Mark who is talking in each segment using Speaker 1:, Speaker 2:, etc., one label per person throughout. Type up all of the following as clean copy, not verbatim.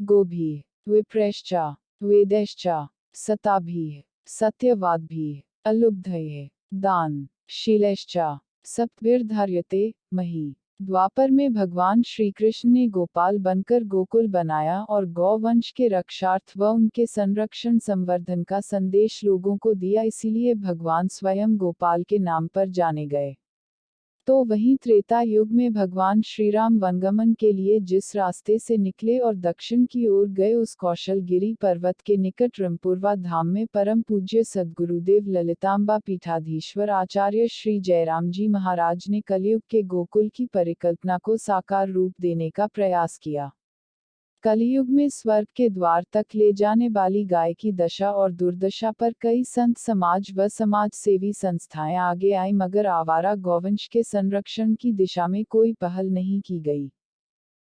Speaker 1: गोभी, विप्रश्च, वेदैश्च, सताभिः, सत्यवाद्भिः, अलुब्धये, दान, शीलैश्च, सप्तभिर्धार्यते, मही। द्वापर में भगवान श्री कृष्ण ने गोपाल बनकर गोकुल बनाया और गौवंश के रक्षार्थ व उनके संरक्षण संवर्धन का संदेश लोगों को दिया, इसीलिए भगवान स्वयं गोपाल के नाम पर जाने गए। तो वहीं त्रेता युग में भगवान श्रीराम वनगमन के लिए जिस रास्ते से निकले और दक्षिण की ओर गए, उस कौशलगिरी पर्वत के निकट रंपुरवा धाम में परम पूज्य सद्गुरुदेव ललितांबा पीठाधीश्वर आचार्य श्री जयराम जी महाराज ने कलयुग के गोकुल की परिकल्पना को साकार रूप देने का प्रयास किया। कलयुग में स्वर्ग के द्वार तक ले जाने वाली गाय की दशा और दुर्दशा पर कई संत समाज व समाज सेवी संस्थाएं आगे आई, मगर आवारा गौवंश के संरक्षण की दिशा में कोई पहल नहीं की गई।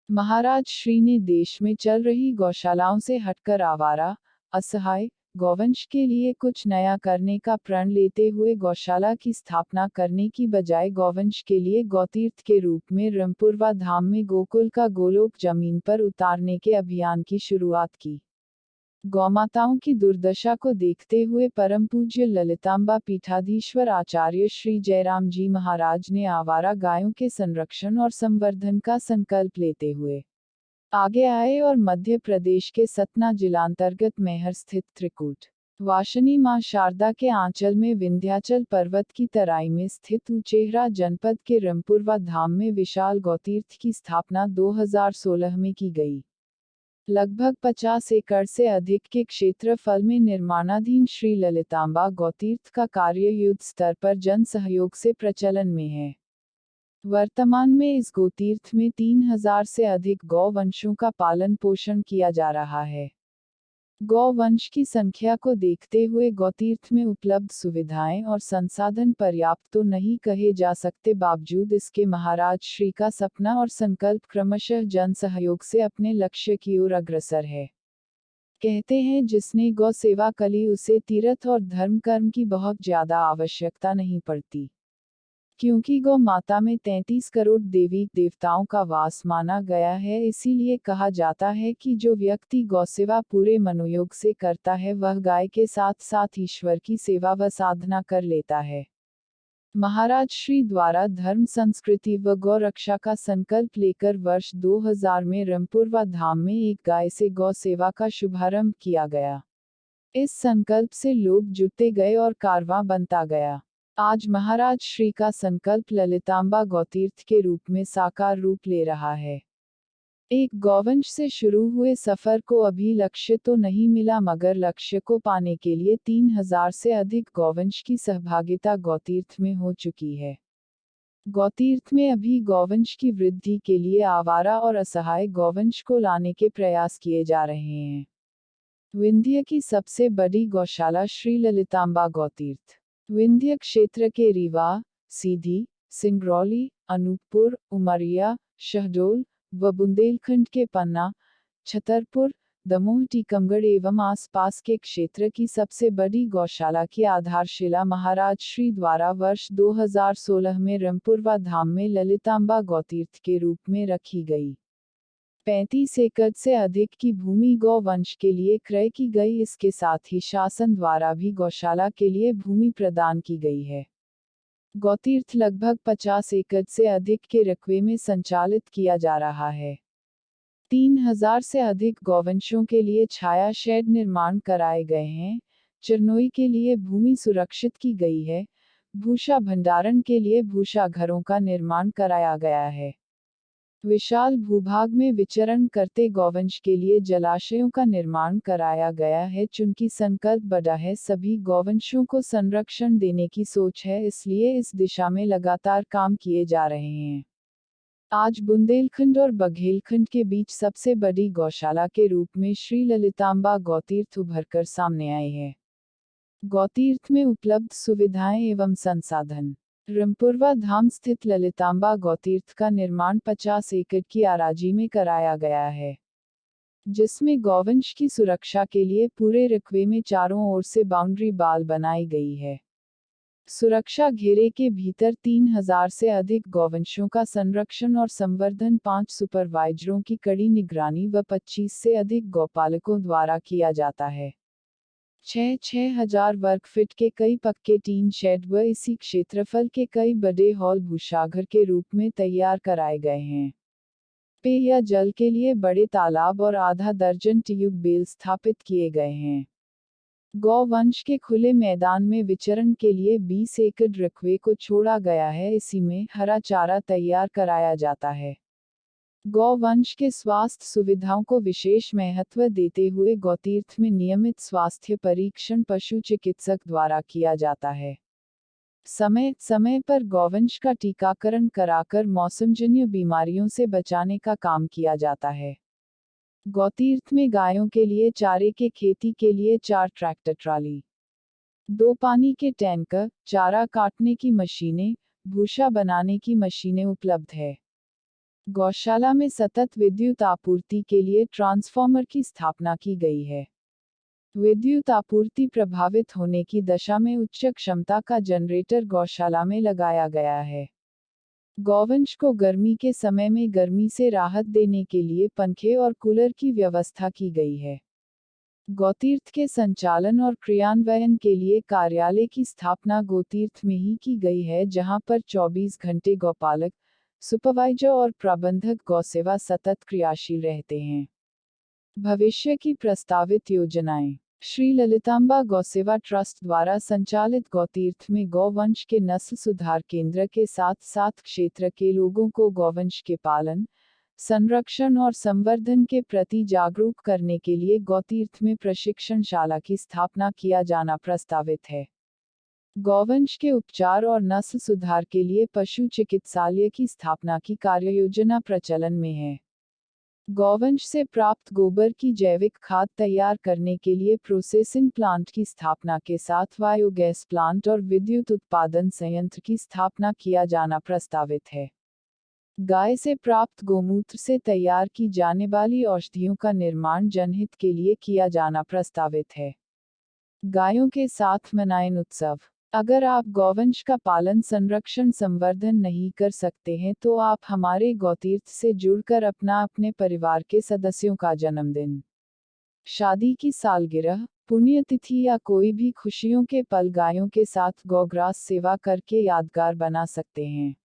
Speaker 1: महाराज श्री ने देश में चल रही गौशालाओं से हटकर आवारा, असहाय गौवंश के लिए कुछ नया करने का प्रण लेते हुए गौशाला की स्थापना करने की बजाय गौवंश के लिए गौतीर्थ के रूप में रंपुरवा धाम में गोकुल का गोलोक जमीन पर उतारने के अभियान की शुरुआत की। गौमाताओं की दुर्दशा को देखते हुए परम पूज्य ललितांबा पीठाधीश्वर आचार्य श्री जयराम जी महाराज ने आवारा गायों के संरक्षण और संवर्धन का संकल्प लेते हुए आगे आए और मध्य प्रदेश के सतना जिलांतर्गत मैहर स्थित त्रिकूट वासिनी मां शारदा के आंचल में विंध्याचल पर्वत की तराई में स्थित उचेहरा जनपद के रंपुरवा धाम में विशाल गौतीर्थ की स्थापना 2016 में की गई। लगभग 50 एकड़ से अधिक के क्षेत्रफल में निर्माणाधीन श्री ललितांबा गौतीर्थ का कार्य युद्ध स्तर पर जन सहयोग से प्रचलन में है। वर्तमान में इस गोतीर्थ में 3000 से अधिक गौवंशों का पालन पोषण किया जा रहा है। गौवंश की संख्या को देखते हुए गौतीर्थ में उपलब्ध सुविधाएं और संसाधन पर्याप्त तो नहीं कहे जा सकते, बावजूद इसके महाराज श्री का सपना और संकल्प क्रमशः जन सहयोग से अपने लक्ष्य की ओर अग्रसर है। कहते हैं जिसने गौ सेवा कली उसे तीर्थ और धर्म कर्म की बहुत ज्यादा आवश्यकता नहीं पड़ती, क्योंकि गौ माता में 33 करोड़ देवी देवताओं का वास माना गया है। इसीलिए कहा जाता है कि जो व्यक्ति गौसेवा पूरे मनोयोग से करता है वह गाय के साथ साथ ईश्वर की सेवा व साधना कर लेता है। महाराज श्री द्वारा धर्म संस्कृति व गौ रक्षा का संकल्प लेकर वर्ष 2000 में रंपुरवा धाम में एक गाय से गौ सेवा का शुभारंभ किया गया। इस संकल्प से लोग जुटते गए और कारवां बनता गया। आज महाराज श्री का संकल्प ललितांबा गौतीर्थ के रूप में साकार रूप ले रहा है। एक गौवंश से शुरू हुए सफर को अभी लक्ष्य तो नहीं मिला, मगर लक्ष्य को पाने के लिए 3000 से अधिक गौवंश की सहभागिता गौतीर्थ में हो चुकी है। गौतीर्थ में अभी गौवंश की वृद्धि के लिए आवारा और असहाय गौवंश को लाने के प्रयास किए जा रहे हैं। विंध्य की सबसे बड़ी गौशाला श्री ललितांबा गौतीर्थ विंध्य क्षेत्र के रीवा, सीधी, सिंगरौली, अनूपपुर, उमरिया, शहडोल व बुंदेलखंड के पन्ना, छतरपुर, दमोह, टीकमगढ़ एवं आसपास के क्षेत्र की सबसे बड़ी गौशाला की आधारशिला महाराज श्री द्वारा वर्ष 2016 में रंपुरवा धाम में ललितांबा गौतीर्थ के रूप में रखी गई। 35 एकड़ से अधिक की भूमि गौ वंश के लिए क्रय की गई। इसके साथ ही शासन द्वारा भी गौशाला के लिए भूमि प्रदान की गई है। गौतीर्थ लगभग 50 एकड़ से अधिक के रकबे में संचालित किया जा रहा है। 3000 से अधिक गौवंशों के लिए छाया शेड निर्माण कराए गए हैं। चरनोई के लिए भूमि सुरक्षित की गई है। भूसा भंडारण के लिए भूसा घरों का निर्माण कराया गया है। विशाल भूभाग में विचरण करते गौवंश के लिए जलाशयों का निर्माण कराया गया है। चूंकि संकल्प बड़ा है, सभी गौवंशों को संरक्षण देने की सोच है, इसलिए इस दिशा में लगातार काम किए जा रहे हैं। आज बुंदेलखंड और बघेलखंड के बीच सबसे बड़ी गौशाला के रूप में श्री ललितांबा गौतीर्थ उभरकर सामने आए हैं। गौतीर्थ में उपलब्ध सुविधाएं एवं संसाधन। रंपुरवा धाम स्थित ललितांबा गौतीर्थ का निर्माण 50 एकड़ की आराजी में कराया गया है, जिसमें गौवंश की सुरक्षा के लिए पूरे रकबे में चारों ओर से बाउंड्री बाल बनाई गई है। सुरक्षा घेरे के भीतर 3000 से अधिक गौवंशों का संरक्षण और संवर्धन 5 सुपरवाइजरों की कड़ी निगरानी व 25 से अधिक गौपालकों द्वारा किया जाता है। 6,000 वर्ग फीट के कई पक्के टीन शेड व इसी क्षेत्रफल के कई बड़े हॉल भूषाघर के रूप में तैयार कराए गए हैं। पेय जल के लिए बड़े तालाब और आधा दर्जन ट्यूबवेल स्थापित किए गए हैं। गौवंश के खुले मैदान में विचरण के लिए 20 एकड़ रकबे को छोड़ा गया है, इसी में हरा चारा तैयार कराया जाता है। गौवंश के स्वास्थ्य सुविधाओं को विशेष महत्व देते हुए गौतीर्थ में नियमित स्वास्थ्य परीक्षण पशु चिकित्सक द्वारा किया जाता है। समय समय पर गौवंश का टीकाकरण कराकर मौसमजन्य बीमारियों से बचाने का काम किया जाता है। गौतीर्थ में गायों के लिए चारे के खेती के लिए 4 ट्रैक्टर ट्राली, 2 पानी के टैंकर, चारा काटने की मशीनें, भूसा बनाने की मशीनें उपलब्ध है। गौशाला में सतत विद्युत आपूर्ति के लिए ट्रांसफार्मर की स्थापना की गई है। विद्युत आपूर्ति प्रभावित होने की दशा में उच्च क्षमता का जनरेटर गौशाला में लगाया गया है। गौवंश को गर्मी के समय में गर्मी से राहत देने के लिए पंखे और कूलर की व्यवस्था की गई है। गौतीर्थ के संचालन और क्रियान्वयन के लिए कार्यालय की स्थापना गौतीर्थ में ही की गई है, जहां पर 24 घंटे गौपालक, सुपरवाइजर और प्रबंधक गौसेवा सतत क्रियाशील रहते हैं। भविष्य की प्रस्तावित योजनाएं। श्री ललितांबा गौसेवा ट्रस्ट द्वारा संचालित गौतीर्थ में गौवंश के नस्ल सुधार केंद्र के साथ साथ क्षेत्र के लोगों को गौवंश के पालन, संरक्षण और संवर्धन के प्रति जागरूक करने के लिए गौतीर्थ में प्रशिक्षणशाला की स्थापना किया जाना प्रस्तावित है। गौवंश के उपचार और नस्ल सुधार के लिए पशु चिकित्सालय की स्थापना की कार्ययोजना प्रचलन में है। गौवंश से प्राप्त गोबर की जैविक खाद तैयार करने के लिए प्रोसेसिंग प्लांट की स्थापना के साथ बायोगैस प्लांट और विद्युत उत्पादन संयंत्र की स्थापना किया जाना प्रस्तावित है। गाय से प्राप्त गोमूत्र से तैयार की जाने वाली औषधियों का निर्माण जनहित के लिए किया जाना प्रस्तावित है। गायों के साथ मनाएं उत्सव। अगर आप गौवंश का पालन, संरक्षण, संवर्धन नहीं कर सकते हैं तो आप हमारे गौतीर्थ से जुड़कर अपने परिवार के सदस्यों का जन्मदिन, शादी की सालगिरह, पुण्यतिथि या कोई भी खुशियों के पल गायों के साथ गौग्रास सेवा करके यादगार बना सकते हैं।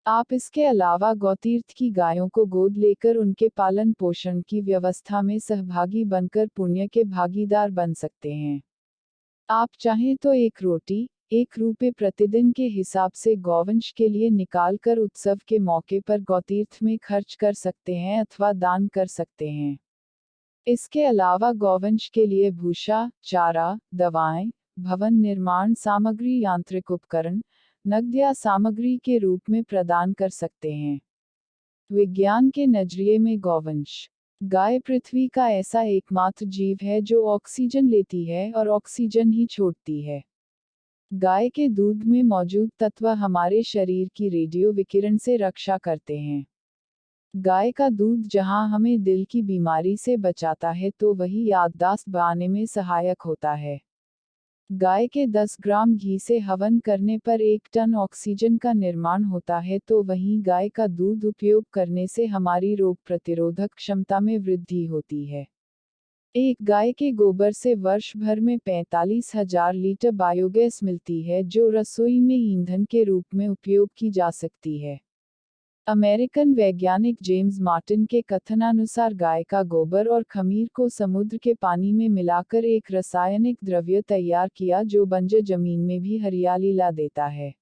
Speaker 1: आप इसके अलावा गौतीर्थ की गायों को गोद लेकर उनके पालन पोषण की व्यवस्था में सहभागी बनकर पुण्य के भागीदार बन सकते हैं। आप चाहें तो 1 रोटी, 1 रुपये प्रतिदिन के हिसाब से गौवंश के लिए निकाल कर उत्सव के मौके पर गौतीर्थ में खर्च कर सकते हैं अथवा दान कर सकते हैं। इसके अलावा गौवंश के लिए भूसा, चारा, दवाएं, भवन निर्माण सामग्री, यांत्रिक उपकरण, नकद या सामग्री के रूप में प्रदान कर सकते हैं। विज्ञान के नजरिए में गौवंश। गाय पृथ्वी का ऐसा एकमात्र जीव है जो ऑक्सीजन लेती है और ऑक्सीजन ही छोड़ती है। गाय के दूध में मौजूद तत्व हमारे शरीर की रेडियो विकिरण से रक्षा करते हैं। गाय का दूध जहां हमें दिल की बीमारी से बचाता है तो वही याददाश्त बढ़ाने में सहायक होता है। गाय के 10 ग्राम घी से हवन करने पर 1 टन ऑक्सीजन का निर्माण होता है, तो वहीं गाय का दूध उपयोग करने से हमारी रोग प्रतिरोधक क्षमता में वृद्धि होती है। एक गाय के गोबर से वर्ष भर में 45,000 लीटर बायोगैस मिलती है, जो रसोई में ईंधन के रूप में उपयोग की जा सकती है। अमेरिकन वैज्ञानिक जेम्स मार्टिन के कथनानुसार गाय का गोबर और खमीर को समुद्र के पानी में मिलाकर एक रासायनिक द्रव्य तैयार किया जो बंजर जमीन में भी हरियाली ला देता है।